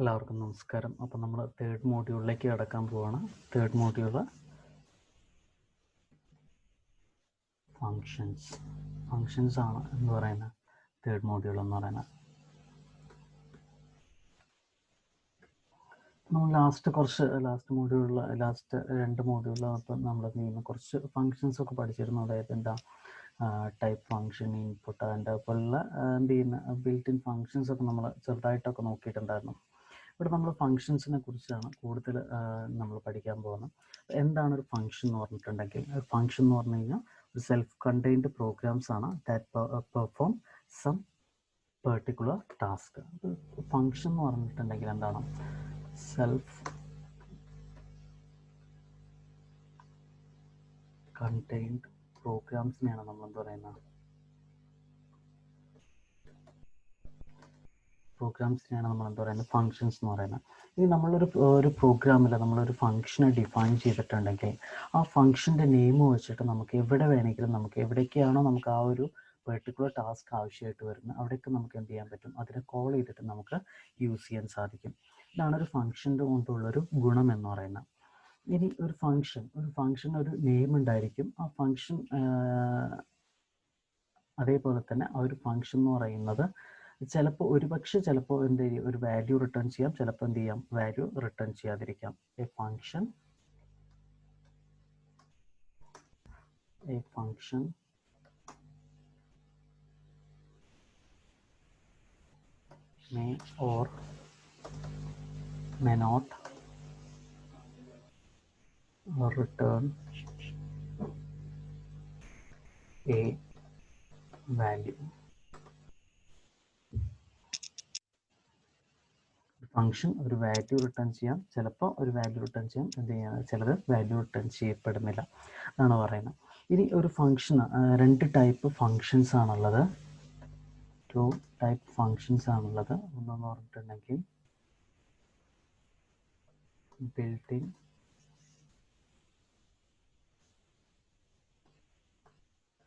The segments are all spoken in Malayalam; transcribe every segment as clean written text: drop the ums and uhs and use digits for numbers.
എല്ലാവർക്കും നമസ്കാരം. അപ്പോൾ നമ്മൾ തേർഡ് മോഡ്യൂളിലേക്ക് കടക്കാൻ പോവാണ്. തേർഡ് മോഡ്യൂള് ഫങ്ഷൻസ് ആണ് എന്ന് പറയുന്ന തേർഡ് മോഡ്യൂൾ എന്ന് പറയുന്നത്. നമ്മൾ ലാസ്റ്റ് രണ്ട് മോഡ്യൂളിൽ അപ്പം നമ്മൾ കുറച്ച് ഫങ്ഷൻസ് ഒക്കെ പഠിച്ചിരുന്നു. അതായത് എന്താ ടൈപ്പ് ഫങ്ഷൻ, ഇൻപുട്ട്, അതിൻ്റെ പോലുള്ള ബിൽറ്റ് ഇൻ ഫങ്ഷൻസ് ഒക്കെ നമ്മൾ ചെറുതായിട്ടൊക്കെ നോക്കിയിട്ടുണ്ടായിരുന്നു. ഇവിടെ നമ്മൾ ഫങ്ഷൻസിനെ കുറിച്ചാണ് കൂടുതൽ നമ്മൾ പഠിക്കാൻ പോകുന്നത്. എന്താണ് ഒരു ഫങ്ഷൻ എന്ന് പറഞ്ഞിട്ടുണ്ടെങ്കിൽ, ഫങ്ഷൻ എന്ന് പറഞ്ഞു കഴിഞ്ഞാൽ ഒരു സെൽഫ് കണ്ടെയ്ൻഡ് പ്രോഗ്രാംസ് ആണ് that perform some particular task. Function എന്ന് പറഞ്ഞിട്ടുണ്ടെങ്കിൽ എന്താണ്? സെൽഫ് കണ്ടെയ്ൻഡ് പ്രോഗ്രാംസിനെയാണ് നമ്മൾ എന്താ പറയുന്നത്? ഫങ്ഷൻസ് എന്ന് പറയുന്നത്. ഇനി നമ്മളൊരു പ്രോഗ്രാമിൽ നമ്മളൊരു ഫങ്ഷനെ ഡിഫൈൻ ചെയ്തിട്ടുണ്ടെങ്കിൽ ആ ഫങ്ഷൻ്റെ നെയിം വെച്ചിട്ട് നമുക്ക് എവിടെ വേണമെങ്കിലും എവിടേക്കാണോ നമുക്ക് ആ ഒരു പെർട്ടിക്കുലർ ടാസ്ക് ആവശ്യമായിട്ട് വരുന്നത് അവിടേക്ക് നമുക്ക് എന്ത് ചെയ്യാൻ പറ്റും? അതിനെ കോൾ ചെയ്തിട്ട് നമുക്ക് യൂസ് ചെയ്യാൻ സാധിക്കും. ഇതാണ് ഒരു ഫങ്ഷൻ്റെ കൊണ്ടുള്ളൊരു ഗുണം എന്ന് പറയുന്നത്. ഇനി ഒരു ഫങ്ഷൻ ഒരു നെയിം ഉണ്ടായിരിക്കും. ആ ഫങ്ഷൻ അതേപോലെ തന്നെ ആ ഒരു ഫങ്ഷൻ എന്ന് പറയുന്നത് ചിലപ്പോൾ എന്ത് ചെയ്യും, ഒരു വാല്യൂ റിട്ടേൺ ചെയ്യാം, ചിലപ്പോൾ എന്ത് ചെയ്യാം, വാല്യൂ റിട്ടേൺ ചെയ്യാതിരിക്കാം. A function may or may not return a value. Function ഒരു വാല്യൂ റിട്ടേൺ ചെയ്യാം, ചിലപ്പോൾ ഒരു വാല്യൂ റിട്ടേൺ ചെയ്യാം, ചിലത് വാല്യൂ റിട്ടേൺ ചെയ്യപ്പെടുന്നില്ല എന്നാണ് പറയുന്നത്. ഇനി ഒരു ഫങ്ഷൻ രണ്ട് ടൈപ്പ് ഫങ്ഷൻസ് ആണുള്ളത്. ഒന്നെന്ന് പറഞ്ഞിട്ടുണ്ടെങ്കിൽ ബിൽറ്റ് ഇൻ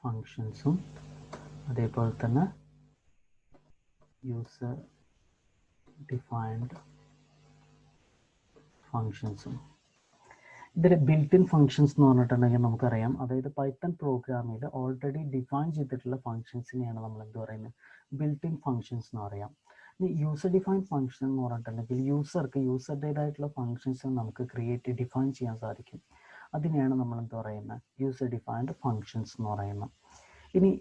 ഫങ്ഷൻസും അതേപോലെ തന്നെ യൂസർ ഡിഫൈൻഡ് ഫങ്ഷൻസും. ഇതിൽ ബിൽറ്റ് ഇൻ ഫങ്ഷൻസ് എന്ന് പറഞ്ഞിട്ടുണ്ടെങ്കിൽ നമുക്കറിയാം, അതായത് പൈത്തൺ പ്രോഗ്രാമിൽ ഓൾറെഡി ഡിഫൈൻ ചെയ്തിട്ടുള്ള ഫങ്ഷൻസിനെയാണ് നമ്മൾ എന്ത് പറയുന്നത്? ബിൽറ്റ് ഇൻ ഫങ്ഷൻസ് എന്ന് പറയാം. ഇനി യൂസർ ഡിഫൈൻഡ് ഫങ്ഷൻ എന്ന് പറഞ്ഞിട്ടുണ്ടെങ്കിൽ യൂസറുടേതായിട്ടുള്ള ഫങ്ഷൻസ് നമുക്ക് ഡിഫൈൻ ചെയ്യാൻ സാധിക്കും. അതിനെയാണ് നമ്മൾ എന്ത് പറയുന്നത്? യൂസർ ഡിഫൈൻഡ് ഫങ്ഷൻസ് എന്ന് പറയുന്നത്. ഇനി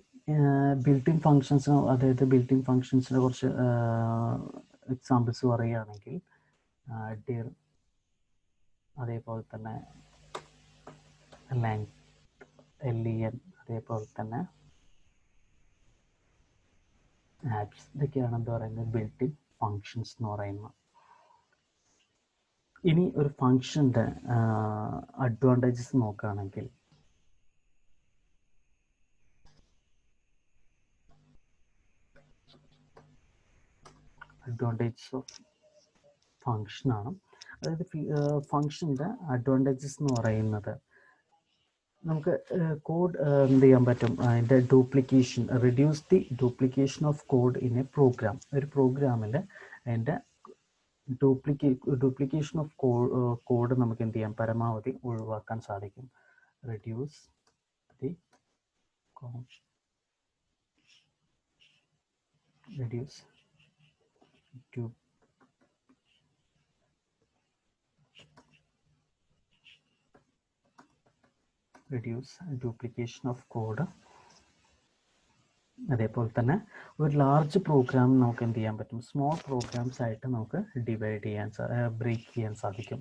ബിൽറ്റ് ഇൻ ഫങ്ഷൻസ്, അതായത് ബിൽറ്റ് ഇൻ ഫങ്ഷൻസിനെ കുറച്ച് എക്സാമ്പിൾസ് പറയുകയാണെങ്കിൽ dir, അതേപോലെ തന്നെ len, അതേപോലെ തന്നെ ആപ്സ്, ഇതൊക്കെയാണ് എന്താ പറയുന്നത്? ബിൽറ്റ് ഇൻ ഫങ്ഷൻസ് എന്ന് പറയുന്നത്. ഇനി ഒരു ഫങ്ഷൻ്റെ അഡ്വാൻറ്റേജസ് നോക്കുകയാണെങ്കിൽ, അഡ്വാൻറ്റേജസ് ഓഫ് ഫങ്ഷനാണ്. അതായത് ഫങ്ഷൻ്റെ അഡ്വാൻറ്റേജസ് എന്ന് പറയുന്നത്, നമുക്ക് കോഡ് എന്ത് ചെയ്യാൻ പറ്റും? അതിൻ്റെ duplication, reduce the duplication of code in a program. ഒരു പ്രോഗ്രാമിൽ അതിൻ്റെ ഡ്യൂപ്ലിക്കേഷൻ ഓഫ് കോഡ് നമുക്ക് എന്ത് ചെയ്യാം? പരമാവധി ഒഴിവാക്കാൻ സാധിക്കും. Reduce the duplication of code. അതേപോലെ തന്നെ ഒരു ലാർജ് പ്രോഗ്രാം നമുക്ക് എന്ത് ചെയ്യാൻ പറ്റും? സ്മോൾ പ്രോഗ്രാംസ് ആയിട്ട് നമുക്ക് ബ്രേക്ക് ചെയ്യാൻ സാധിക്കും.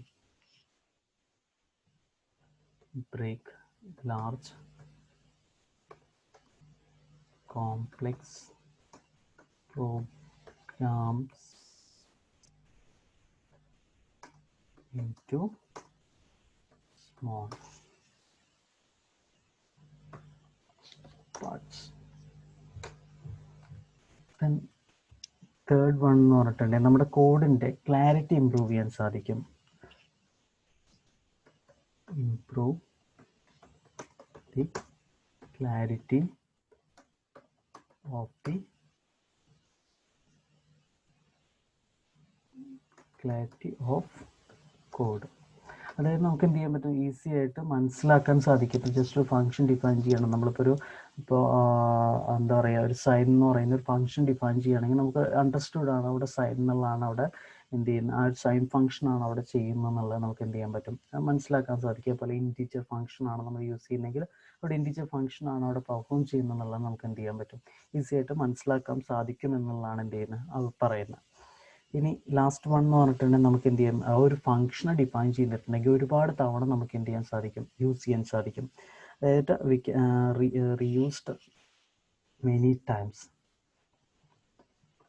Break large complex programs into small parts. Then third one എന്ന് പറഞ്ഞിട്ടുണ്ടെങ്കിൽ നമ്മുടെ കോഡിൻ്റെ ക്ലാരിറ്റി ഇംപ്രൂവ് ചെയ്യാൻ സാധിക്കും. Improve the clarity of the clarity of code. അതായത് നമുക്ക് എന്ത് ചെയ്യാൻ പറ്റും, ഈസി ആയിട്ട് മനസ്സിലാക്കാൻ സാധിക്കും. ഇപ്പോൾ ജസ്റ്റ് ഒരു ഫംഗ്ഷൻ ഡിഫൈൻ ചെയ്യണം, നമ്മളിപ്പോൾ എന്താ പറയുക, ഒരു സൈൻ എന്ന് പറയുന്ന ഒരു ഫംഗ്ഷൻ ഡിഫൈൻ ചെയ്യുകയാണെങ്കിൽ നമുക്ക് അണ്ടർസ്റ്റുഡ് ആണ് അവിടെ സൈൻ എന്നുള്ളതാണ് അവിടെ എന്ത് ചെയ്യുന്നത്, ആ ഒരു സൈൻ ഫംഗ്ഷൻ ആണ് അവിടെ ചെയ്യുന്നത് എന്നുള്ളത് നമുക്ക് എന്ത് ചെയ്യാൻ പറ്റും, മനസ്സിലാക്കാൻ സാധിക്കും. അതുപോലെ ഇൻറ്റീജർ ഫംഗ്ഷൻ ആണ് നമ്മൾ യൂസ് ചെയ്യുന്നതെങ്കിൽ അവിടെ ഇൻറ്റീജർ ഫംഗ്ഷൻ ആണ് അവിടെ പെർഫോം ചെയ്യുന്നത് എന്നുള്ളത് നമുക്ക് എന്ത് ചെയ്യാൻ പറ്റും, ഈസി ആയിട്ട് മനസ്സിലാക്കാൻ സാധിക്കും എന്നുള്ളതാണ് എന്ത് ചെയ്യുന്നത് അത് പറയുന്നത്. ഇനി ലാസ്റ്റ് വൺ എന്ന് പറഞ്ഞിട്ടുണ്ടെങ്കിൽ നമുക്ക് എന്ത് ചെയ്യാം, ആ ഒരു ഫംഗ്ഷനെ ഡിഫൈൻ ചെയ്തിട്ടുണ്ടെങ്കിൽ ഒരുപാട് തവണ നമുക്ക് എന്ത് ചെയ്യാൻ സാധിക്കും, യൂസ് ചെയ്യാൻ സാധിക്കും. അതായത് റീയൂസ്ഡ് മെനി ടൈംസ്,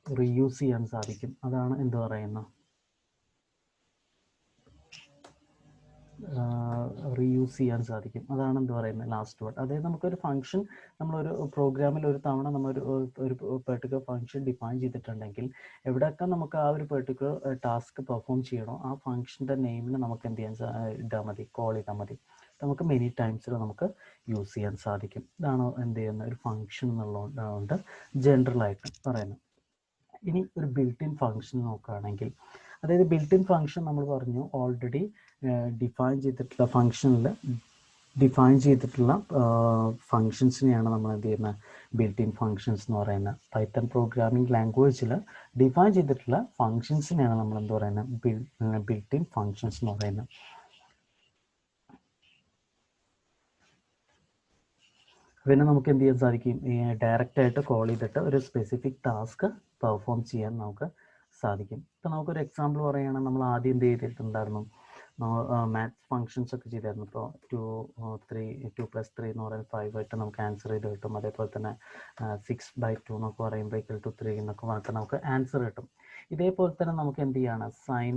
റീയൂസ് ചെയ്യാൻ സാധിക്കും. അതാണ് എന്ത് പറയുന്നത്, റീയൂസ് ചെയ്യാൻ സാധിക്കും. അതാണ് എന്ത് പറയുന്നത് ലാസ്റ്റ് വേർഡ്. അതായത് നമുക്കൊരു ഫംഗ്ഷൻ നമ്മളൊരു പ്രോഗ്രാമിൽ ഒരു തവണ ഒരു പെർട്ടിക്കുലർ ഫംഗ്ഷൻ ഡിഫൈൻ ചെയ്തിട്ടുണ്ടെങ്കിൽ എവിടെയൊക്കെ നമുക്ക് ആ ഒരു പെർട്ടിക്കുലർ ടാസ്ക് പെർഫോം ചെയ്യണോ ആ ഫംഗ്ഷൻ്റെ നെയിമിന് നമുക്ക് എന്ത് ചെയ്യാൻ ഇട്ടാൽ മതി, കോൾ ചെയ്താൽ മതി. നമുക്ക് മെനി ടൈംസിൽ നമുക്ക് യൂസ് ചെയ്യാൻ സാധിക്കും. ഇതാണ് എന്ത് ചെയ്യുന്ന ഒരു ഫംഗ്ഷൻ എന്നുള്ളതുകൊണ്ട് ജനറലായിട്ട് പറയുന്നത്. ഇനി ഒരു ബിൽറ്റ് ഇൻ ഫംഗ്ഷൻ നോക്കുകയാണെങ്കിൽ, അതായത് ബിൽറ്റ് ഇൻ ഫംഗ്ഷൻ നമ്മൾ പറഞ്ഞു ഓൾറെഡി ഡിഫൈൻ ചെയ്തിട്ടുള്ള ഫംഗ്ഷനിൽ ഡിഫൈൻ ചെയ്തിട്ടുള്ള ഫങ്ഷൻസിനെയാണ് നമ്മൾ എന്ത് ചെയ്യുന്നത്, ബിൽറ്റ് ഇൻ ഫങ്ഷൻസ് എന്ന് പറയുന്നത്. പൈത്തൺ പ്രോഗ്രാമിംഗ് ലാംഗ്വേജിൽ ഡിഫൈൻ ചെയ്തിട്ടുള്ള ഫങ്ഷൻസിനെയാണ് നമ്മൾ എന്ത് പറയുന്നത്, ബിൽറ്റ് ഇൻ ഫങ്ഷൻസ് എന്ന് പറയുന്നത്. പിന്നെ നമുക്ക് എന്ത് ചെയ്യാൻ സാധിക്കും, ഡയറക്റ്റായിട്ട് കോൾ ചെയ്തിട്ട് ഒരു സ്പെസിഫിക് ടാസ്ക് പെർഫോം ചെയ്യാൻ നമുക്ക് സാധിക്കും. ഇപ്പോൾ നമുക്കൊരു എക്സാമ്പിൾ പറയുകയാണെങ്കിൽ നമ്മൾ ആദ്യം എന്ത് ചെയ്തിട്ടുണ്ടായിരുന്നു, മാത്സ് ഫങ്ഷൻസ് ഒക്കെ ചെയ്തായിരുന്നു. ഇപ്പോൾ 2+3 എന്ന് പറയുന്നത് 5 ആയിട്ട് നമുക്ക് ആൻസർ ചെയ്ത് കിട്ടും. അതേപോലെ തന്നെ 6/2 എന്നൊക്കെ പറയുമ്പോൾ =3 എന്നൊക്കെ പറഞ്ഞിട്ട് നമുക്ക് ആൻസർ കിട്ടും. ഇതേപോലെ തന്നെ നമുക്ക് എന്ത് ചെയ്യാണ്, sin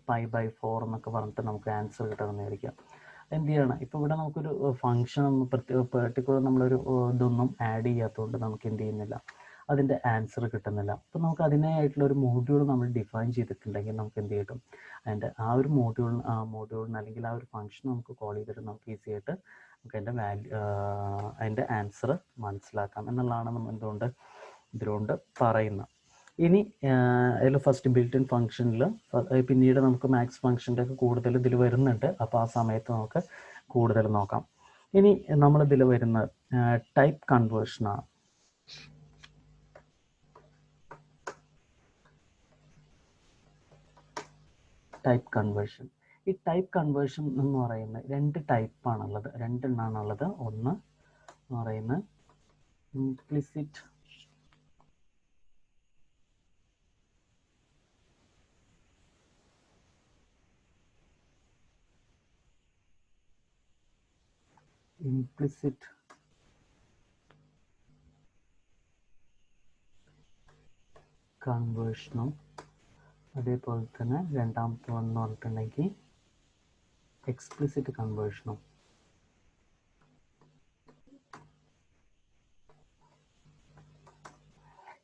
π/4 എന്നൊക്കെ പറഞ്ഞിട്ട് നമുക്ക് ആൻസർ കിട്ടുമെന്നായിരിക്കാം. എന്ത് ചെയ്യണം, ഇപ്പോൾ ഇവിടെ നമുക്കൊരു ഫംഗ്ഷൻ ഒന്നും പെർട്ടിക്കുലർ നമ്മളൊരു ഇതൊന്നും ആഡ് ചെയ്യാത്തതുകൊണ്ട് നമുക്ക് എന്ത് ചെയ്യുന്നില്ല, അതിൻ്റെ ആൻസർ കിട്ടുന്നില്ല. അപ്പോൾ നമുക്ക് അതിനായിട്ടുള്ള ഒരു മോഡ്യൂൾ നമ്മൾ ഡിഫൈൻ ചെയ്തിട്ടുണ്ടെങ്കിൽ നമുക്ക് എന്ത് കിട്ടും, അതിൻ്റെ ആ ഒരു മോഡ്യൂളിന് അല്ലെങ്കിൽ ആ ഒരു ഫംഗ്ഷൻ നമുക്ക് കോൾ ചെയ്തിട്ട് നമുക്ക് ഈസി ആയിട്ട് നമുക്ക് അതിൻ്റെ ആൻസർ മനസ്സിലാക്കാം എന്നുള്ളതാണ് നമ്മൾ ഇതിലുകൊണ്ട് പറയുന്നത്. ഇനി അതിൽ ഫസ്റ്റ് ബിൽറ്റ് ഇൻ ഫംഗ്ഷനിൽ പിന്നീട് നമുക്ക് മാക്സ് ഫംഗ്ഷൻ്റെ ഒക്കെ കൂടുതൽ ഇതിൽ വരുന്നുണ്ട്. അപ്പോൾ ആ സമയത്ത് നമുക്ക് കൂടുതൽ നോക്കാം. ഇനി നമ്മളിതിൽ വരുന്ന ടൈപ്പ് കൺവേർഷനാണ്. Type conversion. ഈ ടൈപ്പ് കൺവേർഷൻ എന്ന് പറയുന്നത് രണ്ടെണ്ണാണുള്ളത്. ഒന്ന് എന്ന് പറയുന്നത് ഇംപ്ലിസിറ്റ് കൺവേർഷനും അതേപോലെ തന്നെ രണ്ടാമത്തെ എന്ന് പറഞ്ഞിട്ടുണ്ടെങ്കിൽ എക്സ്പ്ലിസിറ്റ് കൺവേർഷനും.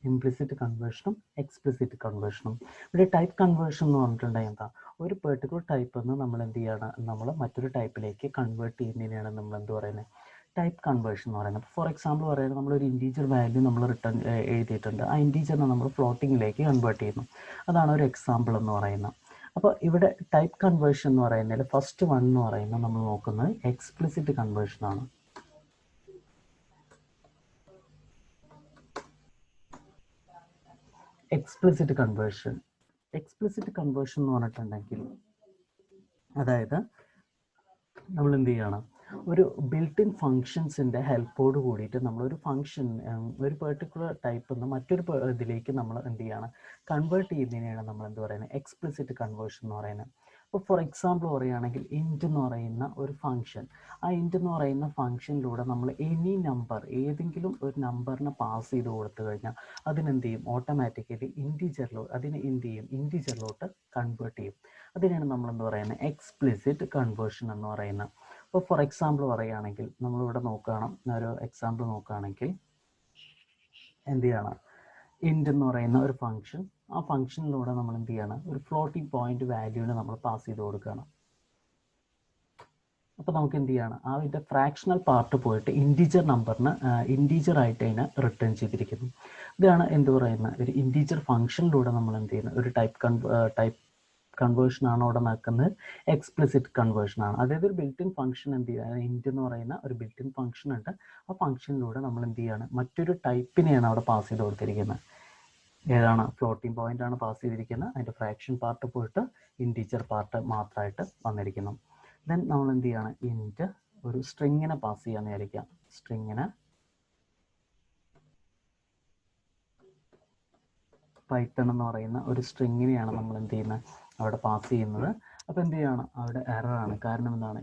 ഇംപ്ലിസിറ്റ് കൺവേർഷനും എക്സ്പ്ലിസിറ്റ് കൺവേർഷനും. ഇവിടെ ടൈപ്പ് കൺവേർഷൻ എന്ന് പറഞ്ഞിട്ടുണ്ടെങ്കിൽ എന്താ, ഒരു പെർട്ടിക്കുലർ ടൈപ്പിൽ നിന്ന് നമ്മൾ എന്ത് ചെയ്യാണ്, നമ്മൾ മറ്റൊരു ടൈപ്പിലേക്ക് കൺവേർട്ട് ചെയ്യുന്നതിനെയാണ് നമ്മൾ എന്ത് പറയുന്നത്, ടൈപ്പ് കൺവേർഷൻ എന്ന് പറയുന്നത്. ഫോർ എക്സാമ്പിൾ പറയുന്നത് നമ്മളൊരു ഇൻറ്റീജർ വാല്യൂ നമ്മൾ എഴുതിയിട്ടുണ്ട്, ആ ഇൻറ്റീജറിനെ നമ്മൾ ഫ്ലോട്ടിങ്ങിലേക്ക് കൺവേർട്ട് ചെയ്യുന്നു. അതാണ് ഒരു എക്സാമ്പിൾ എന്ന് പറയുന്നത്. അപ്പോൾ ഇവിടെ ടൈപ്പ് കൺവേർഷൻ എന്ന് പറയുന്നതിൽ ഫസ്റ്റ് വൺ എന്ന് പറയുന്നത് നമ്മൾ നോക്കുന്നത് എക്സ്പ്ലിസിറ്റ് കൺവേർഷനാണ്. എക്സ്പ്ലിസിറ്റ് കൺവേർഷൻ എന്ന് പറഞ്ഞിട്ടുണ്ടെങ്കിൽ അതായത് നമ്മൾ എന്ത് ചെയ്യണം, ഒരു ബിൽറ്റ് ഇൻ ഫങ്ഷൻസിൻ്റെ ഹെൽപ്പോട് കൂടിയിട്ട് നമ്മളൊരു ഫങ്ഷൻ ഒരു പെർട്ടിക്കുലർ ടൈപ്പിൽ നിന്ന് മറ്റൊരു ഇതിലേക്ക് നമ്മൾ എന്ത് ചെയ്യണം, കൺവേർട്ട് ചെയ്യുന്നതിനെയാണ് നമ്മൾ എന്ത് പറയുന്നത്, എക്സ്പ്ലിസിറ്റ് കൺവേർഷൻ എന്ന് പറയുന്നത്. ഇപ്പോൾ ഫോർ എക്സാമ്പിൾ പറയുകയാണെങ്കിൽ ഇൻറ്റ് എന്ന് പറയുന്ന ഒരു ഫംഗ്ഷൻ, ആ ഇൻറ്റ് എന്ന് പറയുന്ന ഫംഗ്ഷനിലൂടെ നമ്മൾ എനി നമ്പർ ഏതെങ്കിലും ഒരു നമ്പറിനെ പാസ് ചെയ്ത് കൊടുത്തു കഴിഞ്ഞാൽ അതിനെന്ത് ചെയ്യും, ഓട്ടോമാറ്റിക്കലി ഇൻറ്റീജറിലോട്ട് കൺവേർട്ട് ചെയ്യും. അതിനാണ് നമ്മൾ എന്ത് പറയുന്നത്, എക്സ്പ്ലിസിറ്റ് കൺവേർഷൻ എന്ന് പറയുന്നത്. ഇപ്പോൾ ഫോർ എക്സാമ്പിൾ പറയുകയാണെങ്കിൽ നമ്മളിവിടെ ഒരു എക്സാമ്പിൾ നോക്കുകയാണെങ്കിൽ എന്ത് ചെയ്യണം, ഇൻറ്റ് എന്ന് പറയുന്ന ഒരു ഫംഗ്ഷൻ, ആ ഫംഗ്ഷനിലൂടെ നമ്മൾ എന്ത് ചെയ്യണം, ഒരു ഫ്ലോട്ടിംഗ് പോയിന്റ് വാല്യൂവിന് നമ്മൾ പാസ് ചെയ്ത് കൊടുക്കുകയാണ്. അപ്പോൾ നമുക്ക് എന്ത് ചെയ്യണം, ആ ഇതിൻ്റെ ഫ്രാക്ഷണൽ പാർട്ട് പോയിട്ട് ഇൻറ്റീജർ നമ്പറിന് ഇൻറ്റീജർ ആയിട്ട് അതിനെ റിട്ടേൺ ചെയ്തിരിക്കുന്നു. ഇതാണ് എന്ത് പറയുന്ന ഒരു ഇൻറ്റീജർ ഫംഗ്ഷനിലൂടെ നമ്മൾ എന്ത് ചെയ്യുന്നത്, ഒരു ടൈപ്പ് കൺവേർഷൻ ആണ് അവിടെ നടക്കുന്നത്, എക്സ്പ്ലിസിറ്റ് കൺവേർഷൻ ആണ്. അതായത് ഒരു ബിൽറ്റ് ഇൻ ഫംഗ്ഷൻ എന്ത് ചെയ്യുക, ഇൻറ്റ് എന്ന് പറയുന്ന ഒരു ബിൽറ്റ് ഇൻ ഫംഗ്ഷൻ ഉണ്ട്. ആ ഫംഗ്ഷനിലൂടെ നമ്മൾ എന്ത് ചെയ്യാണ്, മറ്റൊരു ടൈപ്പിനെയാണ് അവിടെ പാസ് ചെയ്ത് കൊടുത്തിരിക്കുന്നത്. ഏതാണ്, ഫ്ലോട്ടിംഗ് പോയിന്റ് ആണ് പാസ് ചെയ്തിരിക്കുന്നത്. അതിൻ്റെ ഫ്രാക്ഷൻ പാർട്ട് പോയിട്ട് ഇൻറ്റീജർ പാർട്ട് മാത്രമായിട്ട് വന്നിരിക്കുന്നു. ദെൻ നമ്മൾ എന്ത് ചെയ്യാണ്, ഇൻറ്റ് ഒരു സ്ട്രിങ്ങിനെ പാസ് ചെയ്യാന്ന് വിചാരിക്കാം. സ്ട്രിങ്ങിനെ പൈത്തൺ എന്ന് പറയുന്ന ഒരു സ്ട്രിങ്ങിനെയാണ് നമ്മൾ എന്ത് ചെയ്യുന്നത്, അവിടെ പാസ് ചെയ്യുന്നത്. അപ്പോൾ എന്ത് ചെയ്യണം, അവിടെ എററാണ്. കാരണം എന്താണ്,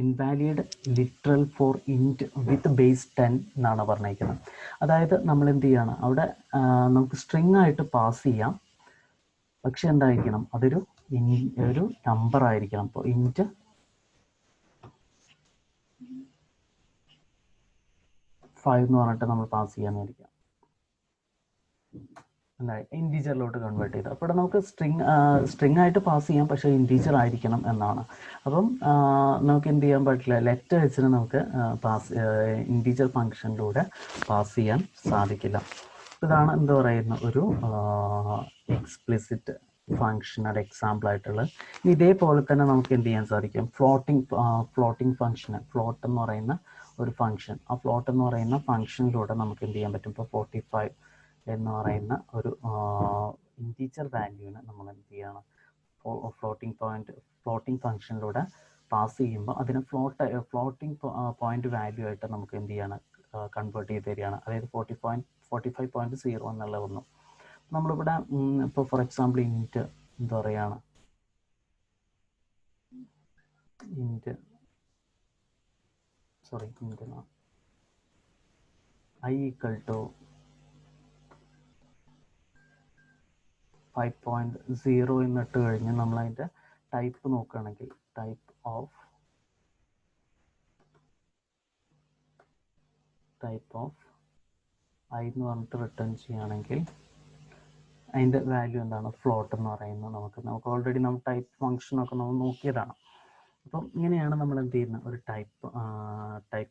invalid literal for int with base 10 എന്നാണ് പറഞ്ഞിരിക്കുന്നത്. അതായത് നമ്മൾ എന്ത് ചെയ്യണം, അവിടെ നമുക്ക് സ്ട്രിങ് ആയിട്ട് പാസ് ചെയ്യാം, പക്ഷെ എന്തായിരിക്കണം, അതൊരു ഒരു നമ്പർ ആയിരിക്കണം. അപ്പോൾ ഇൻറ്റ് 5 എന്ന് പറഞ്ഞിട്ട് നമ്മൾ പാസ് ചെയ്യാമെന്നായിരിക്കാം. എന്തായി, ഇൻറ്റീജറിലോട്ട് കൺവേർട്ട് ചെയ്ത്. അപ്പോൾ ഇവിടെ നമുക്ക് സ്ട്രിങ് ആയിട്ട് പാസ് ചെയ്യാം, പക്ഷേ ഇൻറ്റീജർ ആയിരിക്കണം എന്നാണ്. അപ്പം നമുക്ക് എന്ത് ചെയ്യാൻ പറ്റില്ല, ലെറ്റേഴ്സിന് നമുക്ക് ഇൻറ്റീജർ ഫംഗ്ഷനിലൂടെ പാസ് ചെയ്യാൻ സാധിക്കില്ല. ഇതാണ് എന്താ പറയുന്ന ഒരു എക്സ്പ്ലിസിറ്റ് ഫംഗ്ഷനൽ എക്സാമ്പിൾ ആയിട്ടുള്ളത്. ഇതേപോലെ തന്നെ നമുക്ക് എന്ത് ചെയ്യാൻ സാധിക്കും, ഫ്ലോട്ടിംഗ് ഫംഗ്ഷൻ, ഫ്ലോട്ട് എന്ന് പറയുന്ന ഒരു ഫംഗ്ഷൻ, ആ ഫ്ലോട്ട് എന്ന് പറയുന്ന ഫംഗ്ഷനിലൂടെ നമുക്ക് എന്ത് ചെയ്യാൻ പറ്റും, ഇപ്പോൾ 45 എന്ന് പറയുന്ന ഒരു ഇൻറ്റീജർ വാല്യൂവിന് നമ്മൾ എന്ത് ചെയ്യണം, ഫ്ലോട്ടിംഗ് ഫംഗ്ഷനിലൂടെ പാസ് ചെയ്യുമ്പോൾ അതിന് ഫ്ലോട്ടിംഗ് പോയിന്റ് വാല്യൂ ആയിട്ട് നമുക്ക് എന്ത് ചെയ്യണം, കൺവേർട്ട് ചെയ്ത് തരികയാണ്. അതായത് 45.0 എന്നുള്ള ഒന്ന് നമ്മളിവിടെ ഇപ്പോൾ ഫോർ എക്സാമ്പിൾ ഇൻറ്റ് എന്താ പറയുകയാണ്, ഇൻറ്റ് i equal to 5.0 എന്നിട്ട് കഴിഞ്ഞ് നമ്മൾ അതിൻ്റെ ടൈപ്പ് നോക്കുകയാണെങ്കിൽ, ടൈപ്പ് ഓഫ് i എന്ന് പറഞ്ഞിട്ട് റിട്ടേൺ ചെയ്യുകയാണെങ്കിൽ അതിൻ്റെ വാല്യൂ എന്താണ്, ഫ്ലോട്ട് എന്ന് പറയുന്നത്. നമുക്ക് ഓൾറെഡി നമ്മൾ ടൈപ്പ് ഫംഗ്ഷനൊക്കെ നമ്മൾ നോക്കിയതാണ്. അപ്പം ഇങ്ങനെയാണ് നമ്മൾ എന്ത് ചെയ്യുന്നത്, ഒരു ടൈപ്പ്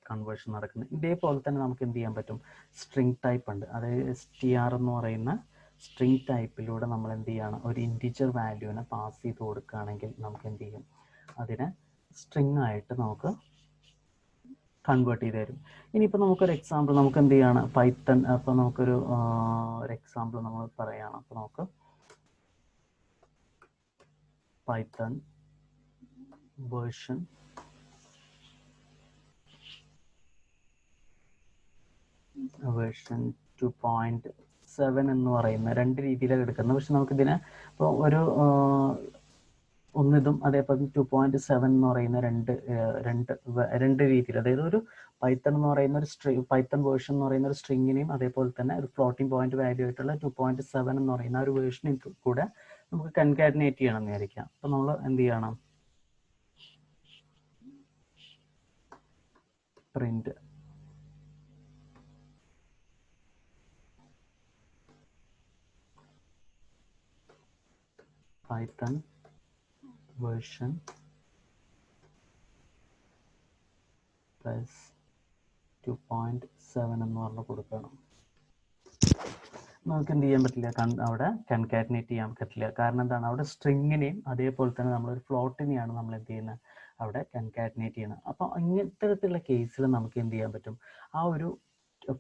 കൺവേർഷൻ നടക്കുന്നത്. ഇതേപോലെ തന്നെ നമുക്ക് എന്ത് ചെയ്യാൻ പറ്റും, സ്ട്രിങ് ടൈപ്പ് ഉണ്ട്. അതായത് str എന്ന് പറയുന്ന സ്ട്രിങ് ടൈപ്പിലൂടെ നമ്മൾ എന്ത് ചെയ്യണം, ഒരു ഇൻറ്റീജർ വാല്യൂവിനെ പാസ് ചെയ്ത് കൊടുക്കുകയാണെങ്കിൽ നമുക്ക് എന്ത് ചെയ്യും, അതിനെ സ്ട്രിങ് ആയിട്ട് നമുക്ക് കൺവേർട്ട് ചെയ്ത് തരും. ഇനിയിപ്പോൾ നമുക്കൊരു എക്സാമ്പിൾ നമുക്ക് എന്ത് ചെയ്യാണ്, പൈത്തൺ, അപ്പോൾ നമുക്കൊരു എക്സാമ്പിൾ നമ്മൾ പറയുകയാണ്. അപ്പോൾ നമുക്ക് പൈത്തൺ വേർഷൻ 2.7 എന്ന് പറയുന്ന രണ്ട് രീതിയിലാണ് എടുക്കുന്നത്. പക്ഷെ നമുക്കിതിനെ ഇപ്പോൾ ഒന്നിതും അതേപോലെ 2.7 എന്ന് പറയുന്ന രണ്ട് രീതിയിൽ, അതായത് ഒരു പൈത്തൺ എന്ന് പറയുന്ന ഒരു പൈത്തൺ വേർഷൻ എന്ന് പറയുന്ന ഒരു സ്ട്രിങ്ങിനെയും അതേപോലെ തന്നെ ഒരു ഫ്ലോട്ടിംഗ് പോയിന്റ് വാല്യൂ ആയിട്ടുള്ള 2.7 എന്ന് പറയുന്ന ഒരു വേർഷനും കൂടെ നമുക്ക് കൺകാറ്റിനേറ്റ് ചെയ്യണം എന്ന് വിചാരിക്കാം. അപ്പോൾ നമ്മൾ എന്ത് ചെയ്യണം, പ്രിന്റ് പൈത്തൺ വേർഷൻ പ്ലസ് 2.7 എന്ന് പറഞ്ഞ് കൊടുക്കണം. നമുക്ക് എന്ത് ചെയ്യാൻ പറ്റില്ല, അവിടെ കൺകാറ്റിനേറ്റ് ചെയ്യാൻ പറ്റില്ല. കാരണം എന്താണ്, അവിടെ സ്ട്രിങ്ങിനെയും അതേപോലെ തന്നെ നമ്മളൊരു ഫ്ലോട്ടിനെയാണ് നമ്മൾ എന്ത് ചെയ്യുന്നത്, അവിടെ കൺകാറ്റിനേറ്റ് ചെയ്യണം. അപ്പോൾ ഇത്തരത്തിലുള്ള കേസിൽ നമുക്ക് എന്ത് ചെയ്യാൻ പറ്റും, ആ ഒരു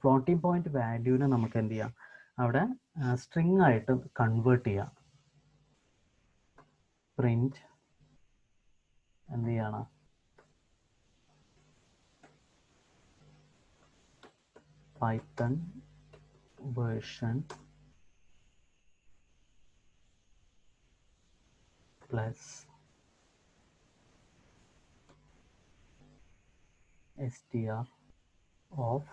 ഫ്ലോട്ടിംഗ് പോയിന്റ് വാല്യൂവിനെ നമുക്ക് എന്ത് ചെയ്യാം, അവിടെ സ്ട്രിങ് ആയിട്ട് കൺവേർട്ട് ചെയ്യാം. പ്രിന്റ് എന്ത് ചെയ്യണം, Python version plus str of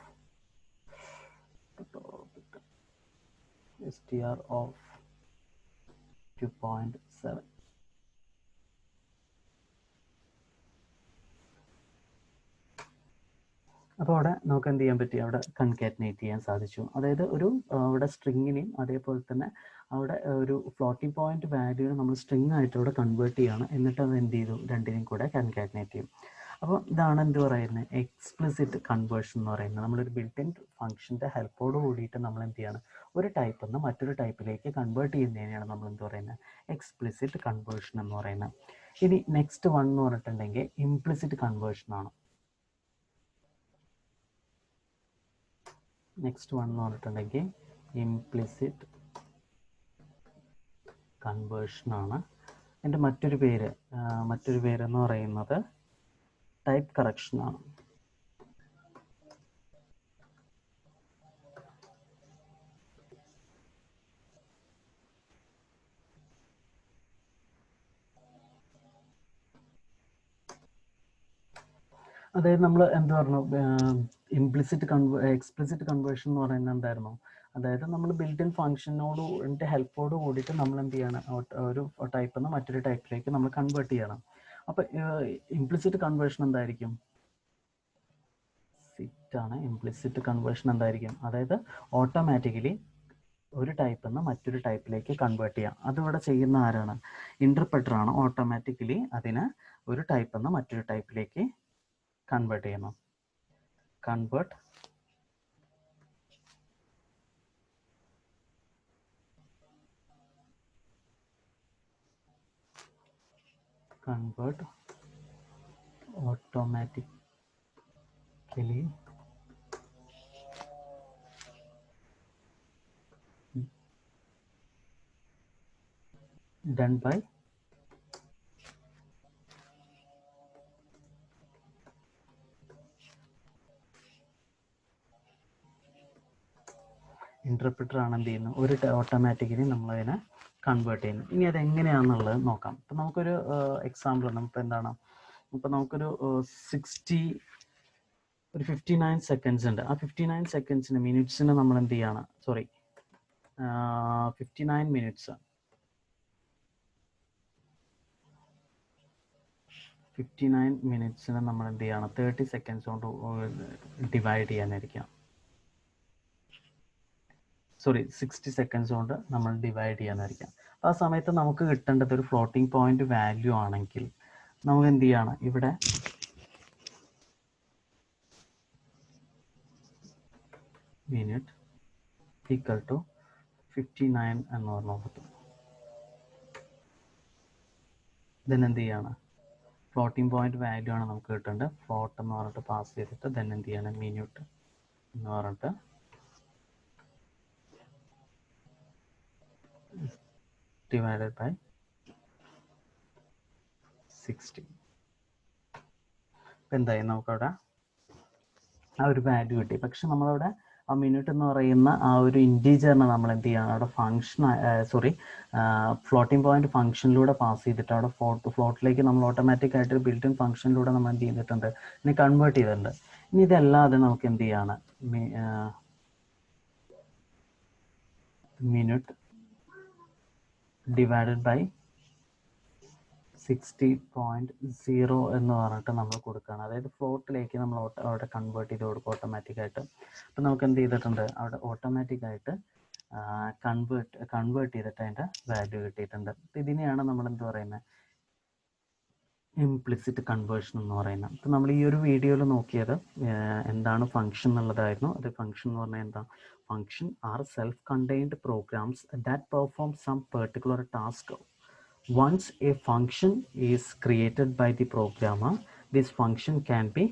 2.7. അപ്പോൾ അവിടെ നമുക്ക് എന്ത് ചെയ്യാൻ പറ്റി, അവിടെ കൺകാറ്റിനേറ്റ് ചെയ്യാൻ സാധിച്ചു. അതായത് അവിടെ സ്ട്രിങ്ങിനെയും അതേപോലെ തന്നെ അവിടെ ഒരു ഫ്ലോട്ടിംഗ് പോയിന്റ് വാല്യൂവിനെ നമ്മൾ സ്ട്രിങ് ആയിട്ട് അവിടെ കൺവേർട്ട് ചെയ്യണം. എന്നിട്ട് അത് എന്ത് ചെയ്തു, രണ്ടിനെയും കൂടെ കൺകാറ്റിനേറ്റ് ചെയ്യും. അപ്പോൾ ഇതാണ് എന്ത് പറയുന്നത്, എക്സ്പ്ലിസിറ്റ് കൺവേർഷൻ എന്ന് പറയുന്നത്. നമ്മളൊരു ബിൽറ്റ് ഇൻ ഫംഗ്ഷൻ്റെ ഹെൽപ്പോട് കൂടിയിട്ട് നമ്മൾ എന്ത് ചെയ്യണം, ഒരു ടൈപ്പിൽ നിന്ന് മറ്റൊരു ടൈപ്പിലേക്ക് കൺവേർട്ട് ചെയ്യുന്നതിനെയാണ് നമ്മൾ എന്ത് പറയുന്നത്, എക്സ്പ്ലിസിറ്റ് കൺവേർഷൻ എന്ന് പറയുന്നത്. ഇനി നെക്സ്റ്റ് വൺ എന്ന് പറഞ്ഞിട്ടുണ്ടെങ്കിൽ ഇംപ്ലിസിറ്റ് കൺവേർഷൻ ആണ്. നെക്സ്റ്റ് വൺ എന്ന് പറഞ്ഞിട്ടുണ്ടെങ്കിൽ ഇംപ്ലിസിറ്റ് കൺവേർഷൻ ആണ്. എൻ്റെ മറ്റൊരു പേരെന്ന് പറയുന്നത് ടൈപ്പ് കറക്ഷൻ ആണ്. അതായത് നമ്മൾ എന്ത് പറഞ്ഞു, എക്സ്പ്ലിസിറ്റ് കൺവേർഷൻ എന്ന് പറയുന്നത് എന്തായിരുന്നു, അതായത് നമ്മൾ ബിൽറ്റ് ഇൻ ഫംഗ്ഷനോട് ഹെൽപ്പോട് കൂടിയിട്ട് നമ്മൾ എന്ത് ചെയ്യണം, ഒരു ടൈപ്പിൽ നിന്ന് മറ്റൊരു ടൈപ്പിലേക്ക് നമ്മൾ കൺവേർട്ട് ചെയ്യണം. അപ്പോൾ ഇംപ്ലിസിറ്റ് കൺവേർഷൻ എന്തായിരിക്കും, ആണ്. ഇംപ്ലിസിറ്റ് കൺവേർഷൻ എന്തായിരിക്കും, അതായത് ഓട്ടോമാറ്റിക്കലി ഒരു ടൈപ്പിൽ നിന്ന് മറ്റൊരു ടൈപ്പിലേക്ക് കൺവേർട്ട് ചെയ്യാം. അതിവിടെ ചെയ്യുന്ന ആരാണ്, ഇന്റർപ്രറ്റർ ആണ്. ഓട്ടോമാറ്റിക്കലി അതിനെ ഒരു ടൈപ്പിൽ നിന്ന് മറ്റൊരു ടൈപ്പിലേക്ക് കൺവേർട്ട് ചെയ്യണം. Convert automatically done by interpreter ആണ് എന്ത് ചെയ്യുന്നത്, ഒരു ഓട്ടോമാറ്റിക്കലി നമ്മളതിനെ കൺവേർട്ട് ചെയ്യുന്നു. ഇനി അത് എങ്ങനെയാണെന്നുള്ളത് നോക്കാം. ഇപ്പം നമുക്കൊരു എക്സാമ്പിൾ, നമുക്ക് എന്താണ്, ഇപ്പം നമുക്കൊരു 59 സെക്കൻഡ്സ് ഉണ്ട്. ആ 59 സെക്കൻഡ്സിന് മിനിറ്റ്സിന് നമ്മൾ എന്ത് ചെയ്യാണ്, 59 മിനിറ്റ്സ് 59 മിനിറ്റ്സിന് നമ്മൾ എന്ത് ചെയ്യണം, 30 സെക്കൻഡ്സ് കൊണ്ട് ഡിവൈഡ് ചെയ്യാനായിരിക്കാം. 60 സെക്കൻഡ്സ് കൊണ്ട് നമ്മൾ ഡിവൈഡ് ചെയ്യാനായിരിക്കാം. ആ സമയത്ത് നമുക്ക് കിട്ടേണ്ടത് ഒരു ഫ്ലോട്ടിംഗ് പോയിന്റ് വാല്യൂ ആണെങ്കിൽ നമുക്ക് എന്ത് ചെയ്യണം, ഇവിടെ മിനിറ്റ് ഈക്വൽ ടു 59 എന്ന് പറഞ്ഞു കൊടുത്തു. ദെൻ എന്ത് ചെയ്യാണ്, ഫ്ലോട്ടിംഗ് പോയിന്റ് വാല്യൂ ആണ് നമുക്ക് കിട്ടേണ്ടത്. ഫ്ലോട്ട് എന്ന് പറഞ്ഞിട്ട് പാസ് ചെയ്തിട്ട് ദെൻ എന്ത് ചെയ്യണം, മിനിറ്റ് എന്ന് പറഞ്ഞിട്ട് ഡിവൈഡഡ് ബൈ 60. ഇപ്പം എന്തായി, നമുക്കവിടെ ആ ഒരു വാല്യൂ കിട്ടി. പക്ഷെ നമ്മളവിടെ ആ മിനിറ്റ് എന്ന് പറയുന്ന ആ ഒരു ഇൻറ്റീജറിനെ നമ്മൾ എന്ത് ചെയ്യണം, അവിടെ ഫംഗ്ഷൻ ഫ്ലോട്ടിംഗ് പോയിന്റ് ഫംഗ്ഷനിലൂടെ പാസ് ചെയ്തിട്ട് അവിടെ ഫ്ലോട്ടിലേക്ക് നമ്മൾ ഓട്ടോമാറ്റിക് ആയിട്ട് ബിൽറ്റ് ഇൻ ഫംഗ്ഷനിലൂടെ നമ്മൾ എന്ത് ചെയ്തിട്ടുണ്ട്, ഇനി കൺവേർട്ട് ചെയ്തിട്ടുണ്ട്. ഇനി ഇതല്ലാതെ നമുക്ക് എന്ത് ചെയ്യാണ്, മിനിറ്റ് ഡിവൈഡഡ് ബൈ 60.0 എന്ന് പറഞ്ഞിട്ട് നമ്മൾ കൊടുക്കുകയാണ്. അതായത് ഫ്ലോട്ടിലേക്ക് നമ്മൾ അവിടെ കൺവേർട്ട് ചെയ്ത് കൊടുക്കും ഓട്ടോമാറ്റിക്കായിട്ട്. അപ്പം നമുക്ക് എന്ത് ചെയ്തിട്ടുണ്ട്, അവിടെ ഓട്ടോമാറ്റിക്കായിട്ട് കൺവേർട്ട് ചെയ്തിട്ട് അതിൻ്റെ വാല്യൂ കിട്ടിയിട്ടുണ്ട്. ഇതിനെയാണ് നമ്മൾ എന്ത് പറയുന്നത്, ഇംപ്ലിസിറ്റ് കൺവേർഷൻ എന്ന് പറയുന്നത്. അപ്പം നമ്മൾ ഈ ഒരു വീഡിയോയിൽ നോക്കിയത് എന്താണ് ഫംഗ്ഷൻ എന്നുള്ളതായിരുന്നു. അത് ഫംഗ്ഷൻ എന്ന് പറഞ്ഞാൽ എന്താ, function are self contained programs that perform some particular task. Once a function is created by the programmer, this function can be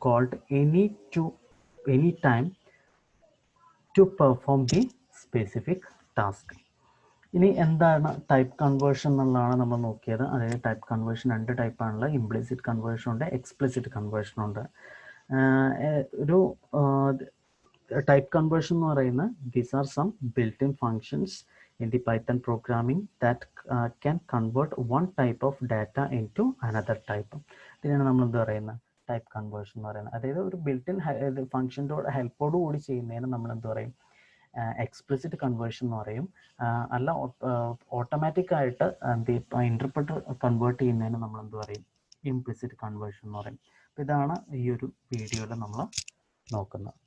called any time to perform the specific task. ഇനി എന്താണ് ടൈപ്പ് കൺവേർഷൻ എന്നുള്ളതാണ് നമ്മൾ നോക്കിയത്. അതായത് ടൈപ്പ് കൺവേർഷൻ രണ്ട് ടൈപ്പാണുള്ള, ഇംപ്ലിസിറ്റ് കൺവേർഷൻ ഉണ്ട്, എക്സ്പ്ലിസിറ്റ് കൺവേർഷൻ ഉണ്ട്. ഒരു ടൈപ്പ് കൺവേർഷൻ എന്ന് പറയുന്നത് these are some built in functions in the Python programming that can convert one type of data into another type. ഇതിനാണ് നമ്മൾ എന്താ പറയുന്നത്, ടൈപ്പ് കൺവേർഷൻ എന്ന് പറയുന്നത്. അതായത് ഒരു ബിൽറ്റ് ഇൻ ഫംഗ്ഷൻ്റെ ഹെൽപ്പോട് കൂടി ചെയ്യുന്നതിന് നമ്മൾ എന്താ പറയും, എക്സ്പ്ലിസിറ്റ് കൺവേർഷൻ എന്ന് പറയും. അല്ല ഓട്ടോമാറ്റിക് ആയിട്ട് ഇന്റർപ്രറ്റർ കൺവേർട്ട് ചെയ്യുന്നതിന് നമ്മൾ എന്ത് പറയും, ഇംപ്ലിസിറ്റ് കൺവേർഷൻ എന്ന് പറയും. അപ്പോൾ ഇതാണ് ഈ ഒരു വീഡിയോയിൽ നമ്മൾ നോക്കുന്നത്.